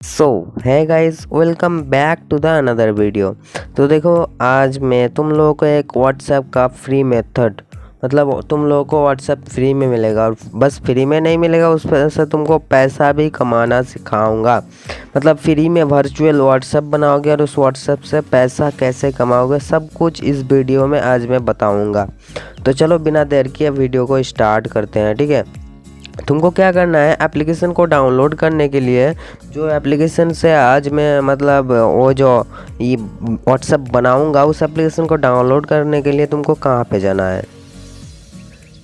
So hey guys, welcome back to the another video. तो देखो, आज मैं तुम लोगों को एक व्हाट्सएप का फ्री मेथड, मतलब तुम लोगों को व्हाट्सएप फ्री में मिलेगा। और बस फ्री में नहीं मिलेगा, उस पर से तुमको पैसा भी कमाना सिखाऊंगा। मतलब फ्री में वर्चुअल व्हाट्सएप बनाओगे और उस व्हाट्सएप से पैसा कैसे कमाओगे, सब कुछ इस वीडियो में आज मैं बताऊँगा। तो चलो बिना देर किए वीडियो को स्टार्ट करते हैं, ठीक है। तुमको क्या करना है, एप्लीकेशन को डाउनलोड करने के लिए जो एप्लीकेशन से आज मैं मतलब वो जो ये व्हाट्सएप बनाऊंगा, उस एप्लीकेशन को डाउनलोड करने के लिए तुमको कहाँ पे जाना है।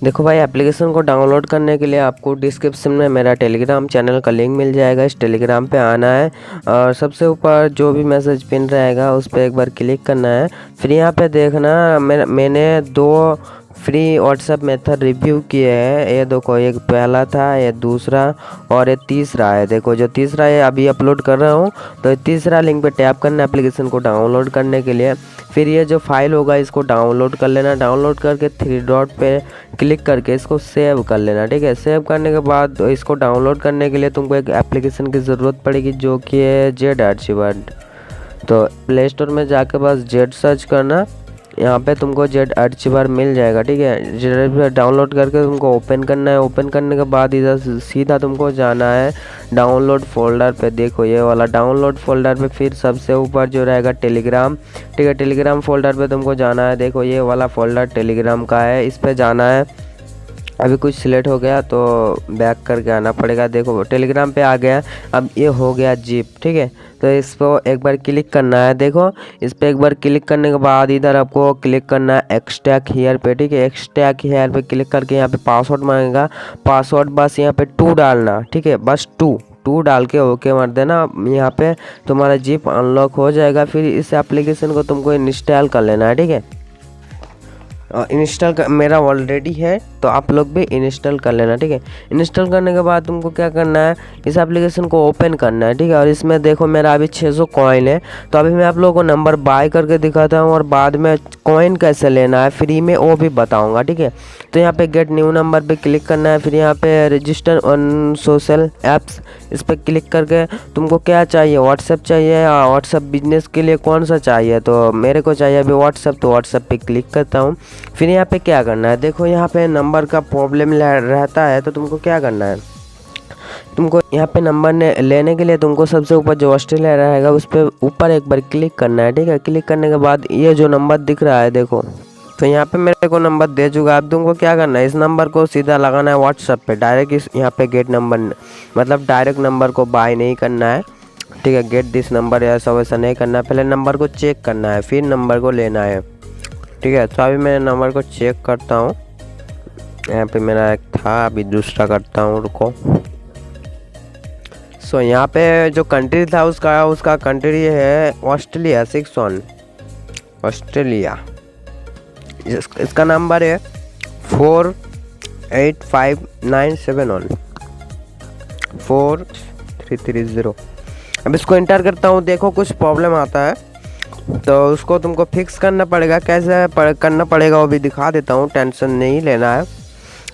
देखो भाई, एप्लीकेशन को डाउनलोड करने के लिए आपको डिस्क्रिप्शन में मेरा टेलीग्राम चैनल का लिंक मिल जाएगा। इस टेलीग्राम पे आना है और सबसे ऊपर जो भी मैसेज पिन रहेगा उस पर एक बार क्लिक करना है। फिर यहाँ पे देखना मैंने दो फ्री व्हाट्सएप मेथड रिव्यू किए हैं। ये देखो, एक पहला था, ये दूसरा और ये तीसरा है। देखो जो तीसरा है अभी अपलोड कर रहा हूँ, तो तीसरा लिंक पे टैप करना एप्लीकेशन को डाउनलोड करने के लिए। फिर ये जो फाइल होगा इसको डाउनलोड कर लेना। डाउनलोड करके थ्री डॉट पे क्लिक करके इसको सेव कर लेना, ठीक है। सेव करने के बाद इसको डाउनलोड करने के लिए तुमको एक एप्लीकेशन की ज़रूरत पड़ेगी जो कि है जेड आर्चिवर। तो प्ले स्टोर में जाके बस जेड सर्च करना, यहाँ पे तुमको जेड आर्चिवर मिल जाएगा, ठीक है। जेड डाउनलोड करके तुमको ओपन करना है। ओपन करने के बाद इधर सीधा तुमको जाना है डाउनलोड फोल्डर पे। देखो ये वाला डाउनलोड फोल्डर पे, फिर सबसे ऊपर जो रहेगा टेलीग्राम, ठीक है। टेलीग्राम फोल्डर पे तुमको जाना है। देखो ये वाला फोल्डर टेलीग्राम का है, इस पे जाना है। अभी कुछ सिलेक्ट हो गया तो बैक करके आना पड़ेगा। देखो टेलीग्राम पे आ गया, अब ये हो गया जिप, ठीक है। तो इस पर एक बार क्लिक करना है। देखो इस पर एक बार क्लिक करने के बाद इधर आपको क्लिक करना है एक्सट्रैक्ट हियर पे, ठीक है। एक्सट्रैक्ट हियर पे क्लिक करके यहाँ पे पासवर्ड मांगेगा। पासवर्ड बस यहाँ पे 2 डालना, ठीक है। बस 2 डाल के ओके मार देना। यहाँ पे तुम्हारा जिप अनलॉक हो जाएगा। फिर इस एप्लीकेशन को तुमको इंस्टॉल कर लेना है, ठीक है। इंस्टॉल मेरा ऑलरेडी है, तो आप लोग भी इंस्टॉल कर लेना, ठीक है। इंस्टॉल करने के बाद तुमको क्या करना है, इस एप्लीकेशन को ओपन करना है, ठीक है। और इसमें देखो मेरा अभी 600 कॉइन है। तो अभी मैं आप लोगों को नंबर बाय करके दिखाता हूँ और बाद में कॉइन कैसे लेना है फ्री में वो भी बताऊँगा, ठीक है। तो यहाँ पे गेट न्यू नंबर पे क्लिक करना है। फिर यहाँ पे रजिस्टर ऑन सोशल ऐप्स, इस पर क्लिक करके तुमको क्या चाहिए, व्हाट्सएप चाहिए या व्हाट्सएप बिजनेस के लिए कौन सा चाहिए। तो मेरे को चाहिए अभी व्हाट्सएप, तो व्हाट्सएप पे क्लिक करता हूँ। फिर यहाँ पे क्या करना है, देखो यहाँ पे नंबर का प्रॉब्लम रहता है, तो तुमको क्या करना है, तुमको यहाँ पे नंबर लेने के लिए तुमको सबसे ऊपर जो ऑस्ट्रेलिया रहेगा उस पर ऊपर एक बार क्लिक करना है, ठीक है। क्लिक करने के बाद ये जो नंबर दिख रहा है, देखो तो यहाँ पे मेरे को नंबर दे चुका है। अब तुमको क्या करना है, इस नंबर को सीधा लगाना है व्हाट्सएप पे डायरेक्ट। इस यहाँ पे गेट नंबर, मतलब डायरेक्ट नंबर को बाय नहीं करना है, ठीक है। गेट दिस नंबर ऐसा वैसा नहीं करना है, पहले नंबर को चेक करना है फिर नंबर को लेना है, ठीक है। तो अभी मैं नंबर को चेक करता हूँ। यहाँ पे मेरा एक था, अभी दूसरा करता हूँ, रुको। सो यहाँ पे जो कंट्री था उसका कंट्री है ऑस्ट्रेलिया, 61 ऑस्ट्रेलिया। इसका नंबर है 485971 4330। अब इसको एंटर करता हूँ। देखो कुछ प्रॉब्लम आता है तो उसको तुमको फिक्स करना पड़ेगा। कैसे करना पड़ेगा वो भी दिखा देता हूँ, टेंशन नहीं लेना है।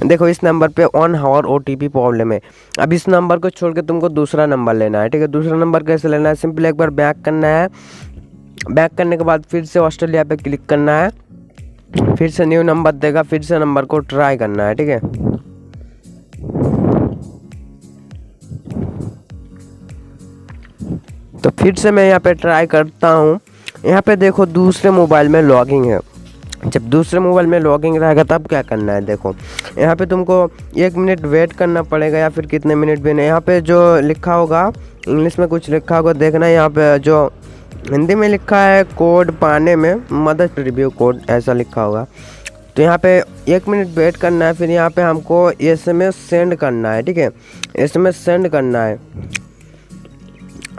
देखो इस नंबर पे ऑन हावर OTP प्रॉब्लम है। अब इस नंबर को छोड़ के तुमको दूसरा नंबर लेना है, ठीक है। दूसरा नंबर कैसे लेना है, सिंपल एक बार बैक करना है। बैक करने के बाद फिर से ऑस्ट्रेलिया पे क्लिक करना है। फिर से न्यू नंबर देगा, फिर से नंबर को ट्राई करना है, ठीक है। तो फिर से मैं यहाँ पे ट्राई करता हूँ। यहाँ पे देखो दूसरे मोबाइल में लॉगिंग है। जब दूसरे मोबाइल में लॉगिंग रहेगा तब क्या करना है, देखो यहाँ पे तुमको 1 मिनट वेट करना पड़ेगा या फिर कितने मिनट भी नहीं। यहाँ पे जो लिखा होगा इंग्लिश में कुछ लिखा होगा, देखना। यहाँ पे जो हिंदी में लिखा है कोड पाने में मदद, रिव्यू कोड ऐसा लिखा होगा। तो यहाँ पे 1 मिनट वेट करना है। फिर यहाँ पे हमको SMS सेंड करना है, ठीक है। SMS सेंड करना है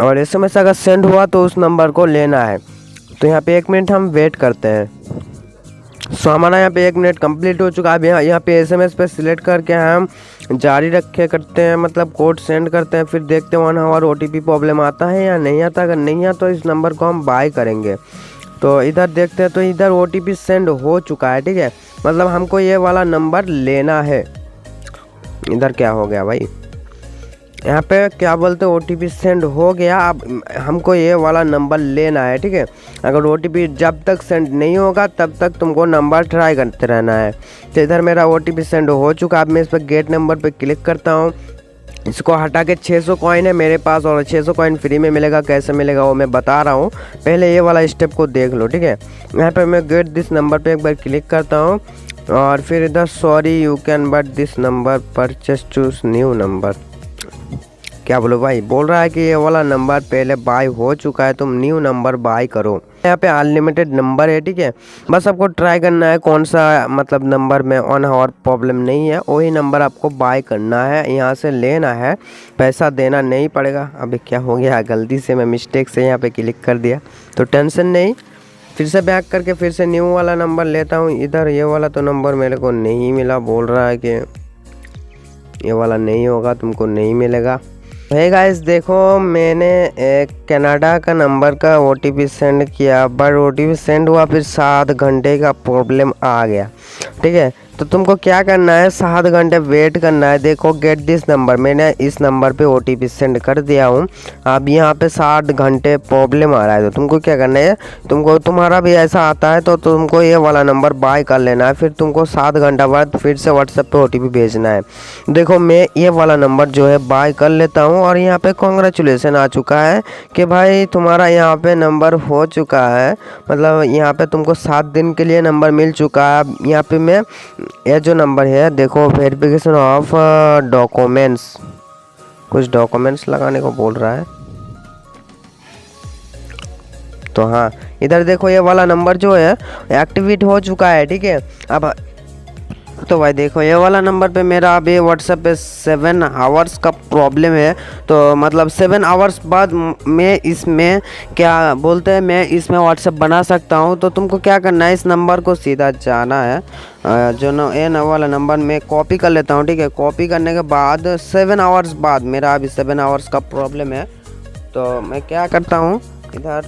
और SMS अगर सेंड हुआ तो उस नंबर को लेना है। तो यहाँ पे 1 मिनट हम वेट करते हैं। सो हमारा यहाँ पे 1 मिनट कंप्लीट हो चुका है। अब यहाँ पे SMS पे सिलेक्ट करके हम जारी रखे करते हैं, मतलब कोड सेंड करते हैं। फिर देखते हैं 1 आवर OTP प्रॉब्लम आता है या नहीं आता। अगर नहीं आता तो इस नंबर को हम बाय करेंगे। तो इधर देखते हैं, तो इधर OTP सेंड हो चुका है, ठीक है। मतलब हमको ये वाला नंबर लेना है। इधर क्या हो गया भाई, यहाँ पे क्या बोलते हैं OTP सेंड हो गया। अब हमको ये वाला नंबर लेना है, ठीक है। अगर OTP जब तक सेंड नहीं होगा तब तक तुमको नंबर ट्राई करते रहना है। तो इधर मेरा OTP सेंड हो चुका। अब मैं इस पर गेट नंबर पे क्लिक करता हूँ। इसको हटा के 600 कॉइन है मेरे पास और 600 कॉइन फ्री में मिलेगा। कैसे मिलेगा वो मैं बता रहा हूँ, पहले ये वाला स्टेप को देख लो, ठीक है। यहाँ पे मैं गेट दिस नंबर पे एक बार क्लिक करता हूँ और फिर इधर sorry you can but this number purchase choose new number. क्या बोलो भाई, बोल रहा है कि ये वाला नंबर पहले बाय हो चुका है, तुम न्यू नंबर बाय करो। यहाँ पे अनलिमिटेड नंबर है, ठीक है। बस आपको ट्राई करना है कौन सा मतलब नंबर में ऑन और प्रॉब्लम नहीं है, वही नंबर आपको बाय करना है, यहाँ से लेना है, पैसा देना नहीं पड़ेगा। अभी क्या हो गया, गलती से मैं मिस्टेक से यहाँ पे क्लिक कर दिया, तो टेंशन नहीं, फिर से बैक करके फिर से न्यू वाला नंबर लेता हूँ। इधर ये वाला तो नंबर मेरे को नहीं मिला, बोल रहा है कि ये वाला नहीं होगा, तुमको नहीं मिलेगा। है गाइस, देखो मैंने एक कनाडा का नंबर का OTP सेंड किया, बट OTP सेंड हुआ, फिर 7 घंटे का प्रॉब्लम आ गया, ठीक है। तो तुमको क्या करना है, 7 घंटे वेट करना है। देखो गेट दिस नंबर, मैंने इस नंबर पे OTP सेंड कर दिया हूँ। अब यहाँ पे 7 घंटे प्रॉब्लम आ रहा है, तो तुमको क्या करना है, तुमको तुम्हारा भी ऐसा आता है तो तुमको ये वाला नंबर बाय कर लेना है। फिर तुमको 7 घंटा बाद फिर से व्हाट्सएप पे OTP भेजना है। देखो मैं ये वाला नंबर जो है बाय कर लेता हूँ और यहाँ पे कॉन्ग्रेचुलेसन आ चुका है कि भाई तुम्हारा यहाँ पे नंबर हो चुका है, मतलब यहाँ पे तुमको 7 दिन के लिए नंबर मिल चुका है। यहाँ पे मैं ये जो नंबर है, देखो वेरिफिकेशन ऑफ डॉक्यूमेंट्स, कुछ डॉक्यूमेंट्स लगाने को बोल रहा है। तो हाँ, इधर देखो ये वाला नंबर जो है एक्टिवेट हो चुका है, ठीक है। अब तो भाई देखो ये वाला नंबर पे मेरा अभी व्हाट्सएप पे 7 आवर्स का प्रॉब्लम है, तो मतलब 7 आवर्स बाद मैं इसमें क्या बोलते हैं, मैं इसमें व्हाट्सएप बना सकता हूँ। तो तुमको क्या करना है, इस नंबर को सीधा जाना है, जो ये वाला नंबर मैं कॉपी कर लेता हूँ, ठीक है। कॉपी करने के बाद 7 आवर्स बाद, मेरा अभी 7 आवर्स का प्रॉब्लम है, तो मैं क्या करता हूँ, इधर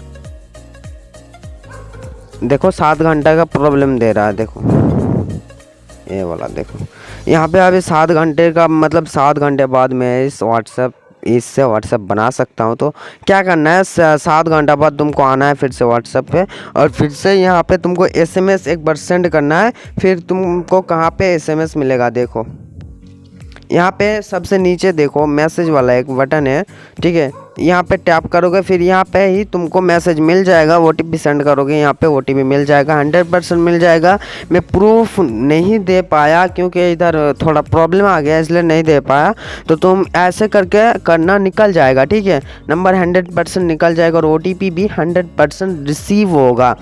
देखो 7 घंटा का प्रॉब्लम दे रहा है। देखो ये वाला, देखो यहाँ पे अभी 7 घंटे का मतलब 7 घंटे बाद मैं इससे व्हाट्सएप बना सकता हूँ। तो क्या करना है, 7 घंटा बाद तुमको आना है फिर से व्हाट्सएप पे और फिर से यहाँ पे तुमको SMS एक बार सेंड करना है। फिर तुमको कहाँ पे SMS मिलेगा, देखो यहाँ पे सबसे नीचे देखो मैसेज वाला एक बटन है, ठीक है। यहाँ पे टैप करोगे, फिर यहाँ पे ही तुमको मैसेज मिल जाएगा, OTP सेंड करोगे, यहाँ पे OTP मिल जाएगा, 100% मिल जाएगा। मैं प्रूफ नहीं दे पाया क्योंकि इधर थोड़ा प्रॉब्लम आ गया, इसलिए नहीं दे पाया। तो तुम ऐसे करके करना, निकल जाएगा, ठीक है। नंबर 100% निकल जाएगा और OTP भी 100% रिसीव होगा।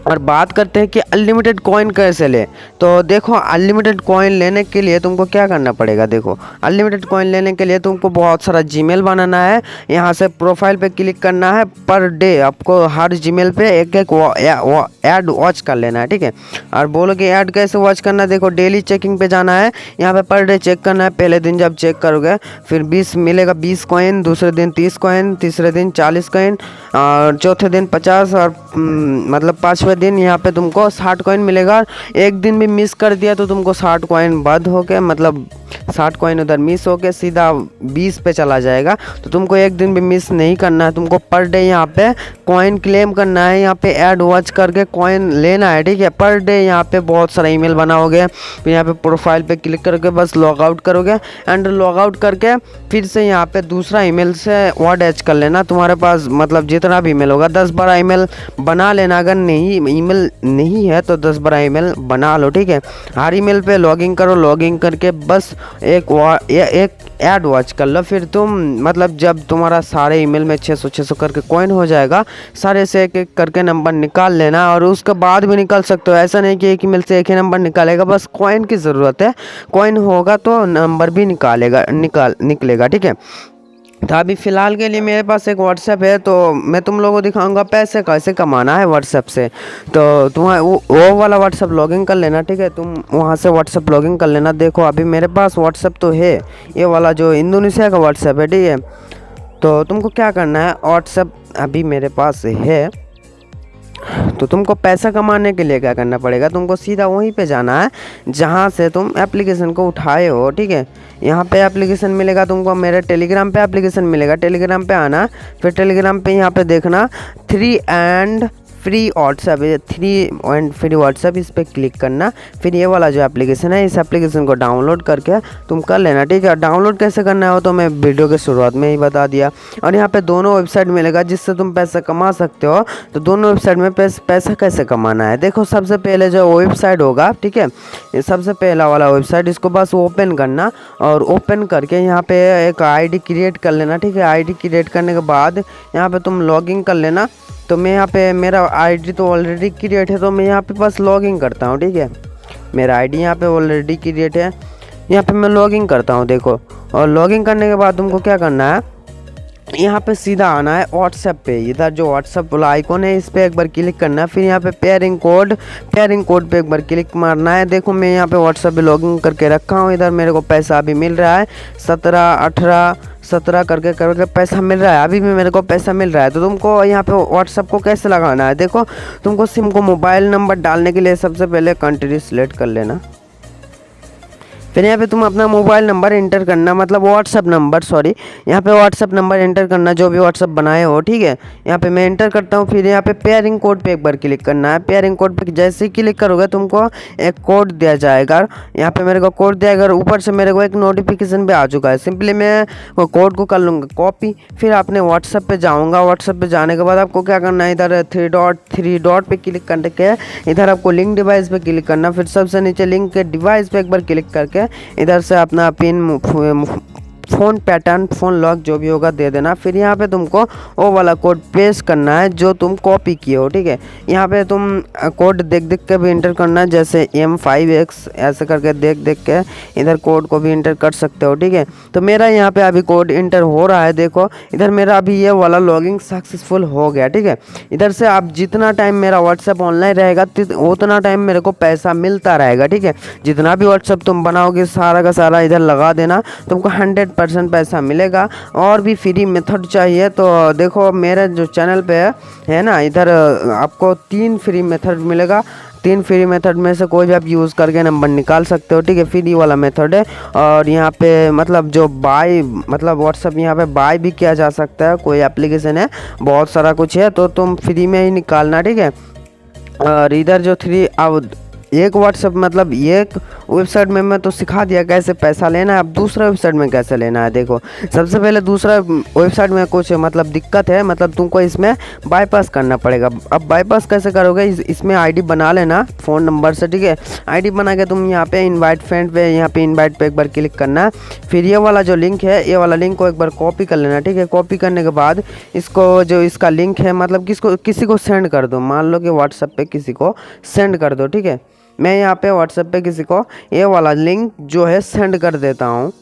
और बात करते हैं कि अनलिमिटेड कॉइन कैसे ले, तो देखो अनलिमिटेड कॉइन लेने के लिए तुमको क्या करना पड़ेगा। देखो अनलिमिटेड कॉइन लेने के लिए तुमको बहुत सारा जीमेल बनाना है, यहाँ से प्रोफाइल पे क्लिक करना है, पर डे आपको हर जीमेल पे एक ऐड वॉच कर लेना है, ठीक है। और बोलोगे ऐड कैसे वॉच करना है, देखो डेली चेकिंग पे जाना है, यहाँ पे पर डे चेक करना है। पहले दिन जब चेक करोगे फिर 20 मिलेगा, 20 कॉइन, दूसरे दिन 30 कॉइन, तीसरे दिन 40 कॉइन और चौथे दिन 50 और मतलब 5वें दिन यहाँ पे तुमको 60 कॉइन मिलेगा। एक दिन भी मिस कर दिया तो तुमको 60 कॉइन बंद हो के, मतलब 60 कॉइन उधर मिस हो के सीधा 20 पे चला जाएगा। तो तुमको एक दिन भी मिस नहीं करना है, तुमको पर डे यहाँ पे कॉइन क्लेम करना है, यहाँ पे ऐड वॉच करके कॉइन लेना है, ठीक है। पर डे यहाँ पे बहुत सारा ईमेल बनाओगे, फिर यहाँ पे प्रोफाइल पे क्लिक करके बस लॉग आउट करोगे एंड लॉग आउट करके फिर से यहाँ पे दूसरा ईमेल से वर्ड एच कर लेना। तुम्हारे पास मतलब जितना भी ईमेल होगा 10-12 ईमेल बना लेना, अगर नहीं ईमेल नहीं है तो 10-12 ईमेल बना लो, ठीक है। हर ईमेल पे लॉगिन करो, लॉगिन करके बस एक ऐड वॉच कर लो। फिर तुम मतलब जब तुम्हारा सारे ईमेल में 600 करके कॉइन हो जाएगा, सारे से एक एक करके नंबर निकाल लेना और उसके बाद भी निकाल सकते हो। ऐसा नहीं कि एक ईमेल से एक ही नंबर निकालेगा, बस कॉइन की ज़रूरत है, कॉइन होगा तो नंबर भी निकलेगा, ठीक है। तो अभी फ़िलहाल के लिए मेरे पास एक व्हाट्सएप है, तो मैं तुम लोगों को दिखाऊंगा पैसे कैसे कमाना है व्हाट्सएप से। तो तुम्हारा वो वाला व्हाट्सएप लॉगिन कर लेना, ठीक है। तुम वहाँ से व्हाट्सएप लॉगिन कर लेना। देखो अभी मेरे पास व्हाट्सएप तो है, ये वाला जो इंडोनेशिया का व्हाट्सएप है, ठीक है। तो तुमको क्या करना है, व्हाट्सएप अभी मेरे पास है, तो तुमको पैसा कमाने के लिए क्या करना पड़ेगा, तुमको सीधा वहीं पे जाना है जहाँ से तुम एप्लीकेशन को उठाए हो। ठीक है, यहाँ पे एप्लीकेशन मिलेगा तुमको, मेरे टेलीग्राम पे एप्लीकेशन मिलेगा, टेलीग्राम पे आना, फिर टेलीग्राम पे यहाँ पे देखना 3 and free WhatsApp, 3 and free WhatsApp, इस पर क्लिक करना। फिर ये वाला जो एप्लीकेशन है, इस एप्लीकेशन को डाउनलोड करके तुम कर लेना। ठीक है, डाउनलोड कैसे करना है वो तो मैं वीडियो के शुरुआत में ही बता दिया। और यहाँ पे दोनों वेबसाइट मिलेगा जिससे तुम पैसा कमा सकते हो। तो दोनों वेबसाइट में पैसा कैसे कमाना है, देखो सबसे पहले जो वेबसाइट होगा, ठीक है, ये सबसे पहला वाला वेबसाइट, इसको बस ओपन करना और ओपन करके यहाँ पे एक आईडी क्रिएट कर लेना। ठीक है, आईडी क्रिएट करने के बाद यहाँ पे तुम लॉगिन कर लेना। तो मैं यहाँ पे, मेरा आईडी तो ऑलरेडी क्रिएट है, तो मैं यहाँ पे बस लॉगिन करता हूँ। ठीक है, मेरा आईडी यहाँ पे ऑलरेडी क्रिएट है, यहाँ पे मैं लॉगिन करता हूँ। देखो, और लॉगिन करने के बाद तुमको क्या करना है, यहाँ पे सीधा आना है व्हाट्सएप पे, इधर जो व्हाट्सएप वाला आइकॉन है इस पर एक बार क्लिक करना है। फिर यहाँ पे पेयरिंग कोड पे एक बार क्लिक मारना है। देखो मैं यहाँ पे व्हाट्सएप पे लॉगिन करके रखा हूँ, इधर मेरे को पैसा अभी मिल रहा है 17 करके पैसा मिल रहा है, अभी भी मेरे को पैसा मिल रहा है। तो तुमको यहाँ पे व्हाट्सएप को कैसे लगाना है, देखो तुमको सिम को मोबाइल नंबर डालने के लिए सबसे पहले कंट्री सिलेक्ट कर लेना। फिर यहाँ पे तुम अपना मोबाइल नंबर इंटर करना, मतलब व्हाट्सअप नंबर, सॉरी, यहाँ पे व्हाट्सअप नंबर इंटर करना जो भी व्हाट्सअप बनाए हो। ठीक है, यहाँ पे मैं इंटर करता हूँ। फिर यहाँ पे पेयरिंग कोड पे एक बार क्लिक करना है। पेयरिंग कोड पे जैसे ही क्लिक करोगे तुमको एक कोड दिया जाएगा, यहाँ पे मेरे को कोड दिया गया, ऊपर से मेरे को एक नोटिफिकेशन भी आ चुका है। सिंपली मैं वो कोड को कर लूँगा कॉपी, फिर अपने व्हाट्सअप पे जाऊँगा। व्हाट्सअप पे जाने के बाद आपको क्या करना है, इधर थ्री डॉट पे क्लिक करके इधर आपको लिंक डिवाइस पे क्लिक करना। फिर सबसे नीचे लिंक के डिवाइस पे एक बार क्लिक करके इधर से अपना pin, phone pattern, phone lock जो भी होगा दे देना। फिर यहाँ पे तुमको वो वाला कोड पेस्ट करना है जो तुम कॉपी किए हो। ठीक है, यहाँ पे तुम कोड देख के भी इंटर करना है, जैसे M5X ऐसे करके देख के इधर कोड को भी इंटर कर सकते हो। ठीक है, तो मेरा यहाँ पे अभी कोड इंटर हो रहा है, देखो इधर मेरा अभी ये वाला लॉगिंग सक्सेसफुल हो गया। ठीक है, इधर से आप जितना टाइम मेरा व्हाट्सएप ऑनलाइन रहेगा उतना टाइम मेरे को पैसा मिलता रहेगा। ठीक है, जितना भी व्हाट्सएप तुम बनाओगे सारा का सारा इधर लगा देना, तुमको 100% पैसा मिलेगा। और भी फ्री मेथड चाहिए तो देखो मेरे जो चैनल पे है ना, इधर आपको 3 फ्री मेथड मिलेगा। 3 फ्री मेथड में से कोई भी आप यूज़ करके नंबर निकाल सकते हो। ठीक है, फ्री वाला मेथड है। और यहाँ पे मतलब जो बाय, मतलब व्हाट्सअप यहाँ पे बाय भी किया जा सकता है, कोई एप्लीकेशन है, बहुत सारा कुछ है, तो तुम फ्री में ही निकालना। ठीक है, और इधर जो 3 अब एक व्हाट्सएप, मतलब एक वेबसाइट में मैं तो सिखा दिया कैसे पैसा लेना है, अब दूसरा वेबसाइट में कैसे लेना है। देखो सबसे पहले दूसरा वेबसाइट में कुछ मतलब दिक्कत है, मतलब तुमको इसमें बाईपास करना पड़ेगा। अब बाईपास कैसे करोगे, इसमें आईडी बना लेना फ़ोन नंबर से। ठीक है, आईडी बना के तुम यहाँ पे इनवाइट फ्रेंड पे, यहाँ पे इनवाइट पे एक बार क्लिक करना है। फिर ये वाला जो लिंक है, ये वाला लिंक को एक बार कॉपी कर लेना। ठीक है, कॉपी करने के बाद इसको, जो इसका लिंक है, मतलब किसी को सेंड कर दो, मान लो कि व्हाट्सएप पे किसी को सेंड कर दो। ठीक है, मैं यहाँ पे व्हाट्सएप पे किसी को ये वाला लिंक जो है सेंड कर देता हूँ।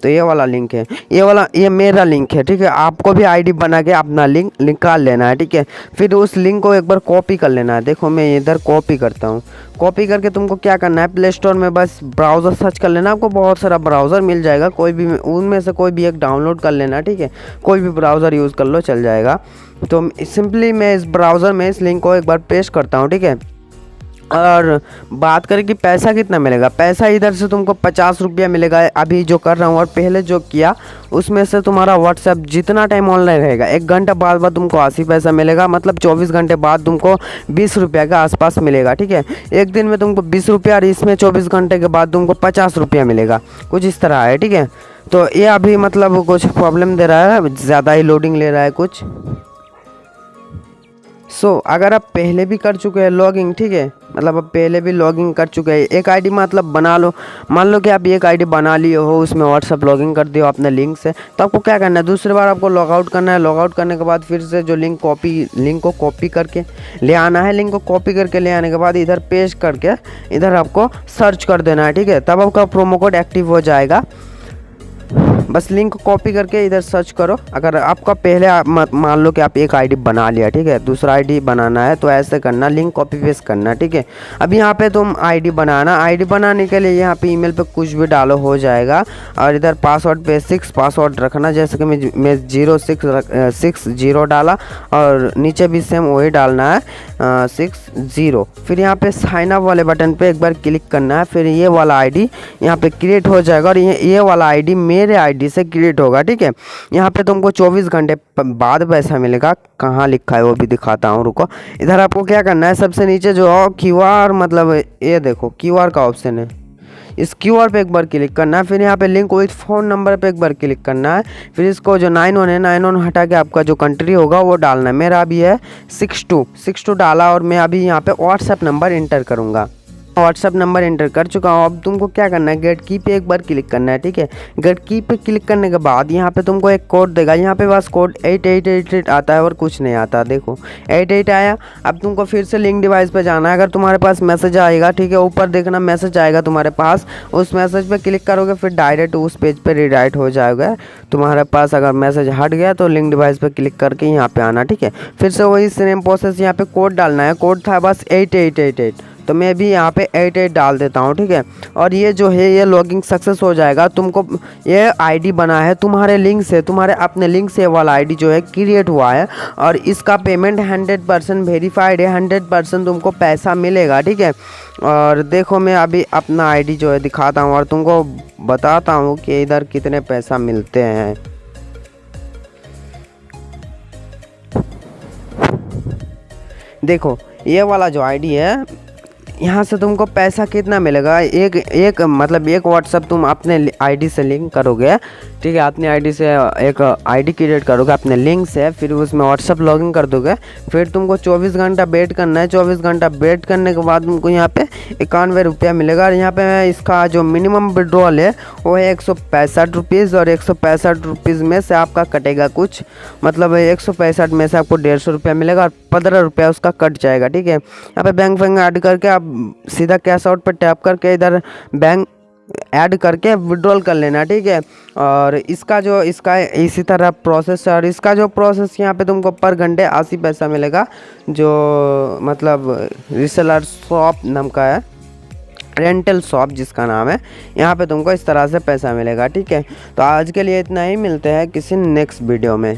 तो ये वाला लिंक है, ये मेरा लिंक है। ठीक है, आपको भी आईडी बना के अपना लिंक निकाल लेना है। ठीक है, फिर उस लिंक को एक बार कॉपी कर लेना है। देखो मैं इधर कॉपी करता हूँ। कॉपी करके तुमको क्या करना है, प्ले स्टोर में बस ब्राउज़र सर्च कर लेना, आपको बहुत सारा ब्राउज़र मिल जाएगा, कोई भी उनमें से कोई भी एक डाउनलोड कर लेना। ठीक है, कोई भी ब्राउज़र यूज़ कर लो, चल जाएगा। तो सिंपली मैं इस ब्राउज़र में इस लिंक को एक बार पेस्ट करता हूँ। ठीक है, और बात करें कि पैसा कितना मिलेगा, पैसा इधर से तुमको 50 रुपया मिलेगा अभी जो कर रहा हूँ, और पहले जो किया उसमें से तुम्हारा व्हाट्सएप जितना टाइम ऑनलाइन रहेगा 1 घंटा बाद तुमको 80 पैसा मिलेगा, मतलब 24 घंटे बाद तुमको 20 रुपया के आसपास मिलेगा। ठीक है, एक दिन में तुमको 20 रुपया, और इसमें 24 घंटे के बाद तुमको 50 रुपया मिलेगा, कुछ इस तरह है। ठीक है, तो ये अभी मतलब कुछ प्रॉब्लम दे रहा है, ज़्यादा ही लोडिंग ले रहा है कुछ। अगर आप पहले भी कर चुके हैं लॉगिंग, ठीक है, मतलब आप पहले भी लॉगिंग कर चुके हैं, एक आईडी मतलब बना लो, मान लो कि आप एक आईडी बना लिए हो, उसमें व्हाट्सअप लॉगिंग कर दियो अपने लिंक से, तो आपको क्या करना है, दूसरी बार आपको लॉग आउट करना है। लॉग आउट करने के बाद फिर से जो लिंक को कॉपी करके ले आना है। लिंक को कॉपी करके ले आने के बाद इधर पेस्ट करके इधर आपको सर्च कर देना है। ठीक है, तब आपका प्रोमो कोड एक्टिव हो जाएगा। बस लिंक कॉपी करके इधर सर्च करो। अगर आपका पहले मान लो कि आप एक आईडी बना लिया, ठीक है, दूसरा आईडी बनाना है तो ऐसे करना, लिंक कॉपी पेस्ट करना, ठीक है। अब यहाँ पे तुम आईडी बनाना, आईडी बनाने के लिए यहाँ पे ईमेल पे कुछ भी डालो हो जाएगा। और इधर पासवर्ड पे 6 पासवर्ड रखना, जैसे कि मैं 06 डाला और नीचे भी सेम वही डालना है 60। फिर यहाँ पे साइन अप वाले बटन पे एक बार क्लिक करना है। फिर ये वाला आईडी यहाँ पे क्रिएट हो जाएगा और ये वाला आईडी मेरे आईडी से क्रिएट होगा, ठीक है। यहाँ पे तुमको 24 घंटे बाद पैसा मिलेगा। कहाँ लिखा है वो भी दिखाता हूँ, रुको। इधर आपको क्या करना है, सबसे नीचे जो क्यूआर, मतलब ये देखो क्यूआर का ऑप्शन है, इस क्यूआर पे एक बार क्लिक करना है। फिर यहाँ पे लिंक विथ फ़ोन नंबर पे एक बार क्लिक करना है। फिर इसको जो 91 है, 91 हटा के आपका जो कंट्री होगा वो डालना है। मेरा अभी है 62 डाला और मैं अभी यहाँ पे व्हाट्सएप नंबर इंटर करूँगा। व्हाट्सएप नंबर एंटर कर चुका हूँ। अब तुमको क्या करना है, गेट की पे एक बार क्लिक करना है, ठीक है। गेट की पे क्लिक करने के बाद यहाँ पे तुमको एक कोड देगा, यहाँ पे बस कोड 8888 आता है और कुछ नहीं आता, देखो 88 आया। अब तुमको फिर से लिंक डिवाइस पे जाना है। अगर तुम्हारे पास मैसेज आएगा, ठीक है, ऊपर देखना मैसेज आएगा तुम्हारे पास, उस मैसेज पे क्लिक करोगे फिर डायरेक्ट उस पेज पे रिडायरेक्ट हो जाएगा तुम्हारे पास। अगर मैसेज हट गया तो लिंक डिवाइस पे क्लिक करके यहाँ पे आना, ठीक है। फिर से वही सेम प्रोसेस, यहाँ पे कोड डालना है। कोड था बस 8888, तो मैं भी यहाँ पे 88 डाल देता हूँ, ठीक है। और ये जो है ये लॉगिंग सक्सेस हो जाएगा। तुमको ये आईडी बना है तुम्हारे लिंक से, तुम्हारे अपने लिंक से वाला आईडी जो है क्रिएट हुआ है और इसका पेमेंट 100% वेरीफाइड है, 100% तुमको पैसा मिलेगा, ठीक है। और देखो मैं अभी अपना आईडी जो है दिखाता हूँ और तुमको बताता हूँ कि इधर कितने पैसा मिलते हैं। देखो ये वाला जो आईडी है, यहाँ से तुमको पैसा कितना मिलेगा, एक मतलब एक व्हाट्सअप तुम अपने आईडी से लिंक करोगे, ठीक है। अपने आईडी से एक आईडी क्रिएट करोगे अपने लिंक से, फिर उसमें व्हाट्सअप लॉगिन कर दोगे। फिर तुमको 24 घंटा वेट करना है। 24 घंटा वेट करने के बाद तुमको यहाँ पे 91 रुपया मिलेगा। और यहाँ पे इसका जो मिनिमम विड्रॉल है वो है 165 रुपीज़। और 165 रुपीज़ में से आपका कटेगा कुछ, मतलब 165 में से आपको 150 रुपया मिलेगा और 15 रुपया उसका कट जाएगा, ठीक है। यहाँ पे बैंक ऐड करके आप सीधा कैश आउट पर टैप करके इधर बैंक ऐड करके विड्रॉल कर लेना, ठीक है। और इसका इसी तरह प्रोसेस है। और इसका जो प्रोसेस यहाँ पे तुमको पर घंटे 80 पैसा मिलेगा, जो मतलब रीसेलर शॉप नाम का है, रेंटल शॉप जिसका नाम है। यहाँ पे तुमको इस तरह से पैसा मिलेगा, ठीक है। तो आज के लिए इतना ही, मिलते हैं किसी नेक्स्ट वीडियो में।